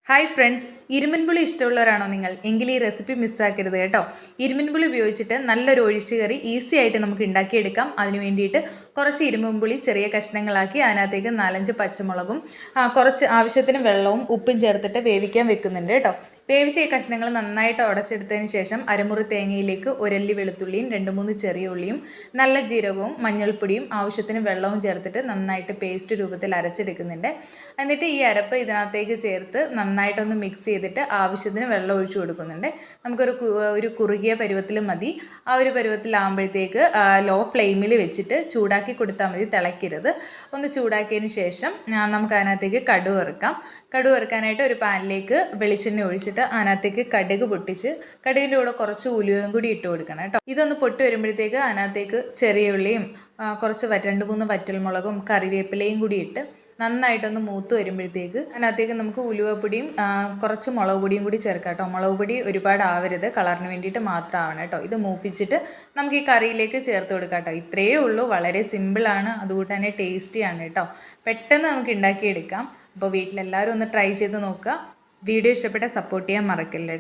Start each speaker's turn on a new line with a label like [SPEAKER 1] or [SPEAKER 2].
[SPEAKER 1] Hi friends, ഇരുമ്പൻപുളി ഇഷ്ടമുള്ളവരാണോ നിങ്ങൾ? എങ്കിൽ ഈ റെസിപ്പി മിസ്സാക്കരുത് കേട്ടോ. ഇരുമ്പൻപുളി ഉപയോഗിച്ചിട്ട് നല്ലൊരു ഒഴിച്ചുകറി ഈസി ആയിട്ട് നമുക്ക് ഉണ്ടാക്കിയെടുക്കാം. അതിന് വേണ്ടിയിട്ട് കുറച്ച് ഇരുമ്പൻപുളി ചെറിയ കഷ്ണങ്ങളാക്കി അതിനകത്തേക്ക് 4-5 പച്ചമുളകും കുറച്ച് ആവശ്യത്തിന് വെള്ളവും ഉപ്പും ചേർത്തിട്ട് വേവിക്കാൻ വെക്കുന്നുണ്ട് കേട്ടോ. വേവിച്ച ഈ കഷ്ണങ്ങൾ നന്നായിട്ട് ഉടച്ചെടുത്തതിന് ശേഷം അരമുറി തേങ്ങയിലേക്ക് ഒരല്ലി വെളുത്തുള്ളിയും 2-3 ചെറിയ ഉള്ളിയും നല്ല ജീരകവും മഞ്ഞൾപ്പൊടിയും ആവശ്യത്തിന് വെള്ളവും ചേർത്തിട്ട് നന്നായിട്ട് പേസ്റ്റ് രൂപത്തിൽ അരച്ചെടുക്കുന്നുണ്ട്. എന്നിട്ട് ഈ അരപ്പ് ഇതിനകത്തേക്ക് ചേർത്ത് നന്നായിട്ടൊന്ന് മിക്സ് ചെയ്തിട്ട് ആവശ്യത്തിന് വെള്ളം ഒഴിച്ചു കൊടുക്കുന്നുണ്ട്. നമുക്കൊരു കുറുകിയ പരുവത്തിൽ മതി. ആ ഒരു പരുവത്തിലാകുമ്പോഴത്തേക്ക് ലോ ഫ്ലെയിമിൽ വെച്ചിട്ട് ചൂടാക്കി കൊടുത്താൽ മതി, തിളയ്ക്കരുത്. ഒന്ന് ചൂടാക്കിയതിന് ശേഷം നമുക്ക് അതിനകത്തേക്ക് കടുക് വറുക്കാം. കടുക് വറുക്കാനായിട്ട് ഒരു പാനിലേക്ക് വെളിച്ചെണ്ണ ഒഴിച്ചിട്ട് അതിനകത്തേക്ക് കടുക് പൊട്ടിച്ച് കടുകിൻ്റെ കൂടെ കുറച്ച് ഉലുവയും കൂടി ഇട്ട് കൊടുക്കണം കേട്ടോ. ഇതൊന്ന് പൊട്ടി വരുമ്പോഴത്തേക്ക് അതിനകത്തേക്ക് ചെറിയ ഉള്ളിയും കുറച്ച് 2-3 വറ്റൽമുളകും കറിവേപ്പിലയും കൂടി ഇട്ട് നന്നായിട്ടൊന്ന് മൂത്ത് വരുമ്പോഴത്തേക്ക് അതിനകത്തേക്ക് നമുക്ക് ഉലുവപ്പൊടിയും കുറച്ച് മുളക് പൊടിയും കൂടി ചേർക്കാം കേട്ടോ. മുളക് പൊടി ഒരുപാട് ആവരുത്, കളറിന് വേണ്ടിയിട്ട് മാത്രം ആവണം കേട്ടോ. ഇത് മൂപ്പിച്ചിട്ട് നമുക്ക് ഈ കറിയിലേക്ക് ചേർത്ത് കൊടുക്കാം കേട്ടോ. ഇത്രയേ ഉള്ളൂ, വളരെ സിമ്പിളാണ്, അതുകൊണ്ട് തന്നെ ടേസ്റ്റിയാണ് കേട്ടോ. പെട്ടെന്ന് നമുക്ക് ഉണ്ടാക്കിയെടുക്കാം. അപ്പോൾ വീട്ടിലെല്ലാവരും ഒന്ന് ട്രൈ ചെയ്ത് നോക്കുക. വീഡിയോ ഇഷ്ടപ്പെട്ടാൽ സപ്പോർട്ട് ചെയ്യാൻ മറക്കല്ലേ കേട്ടോ.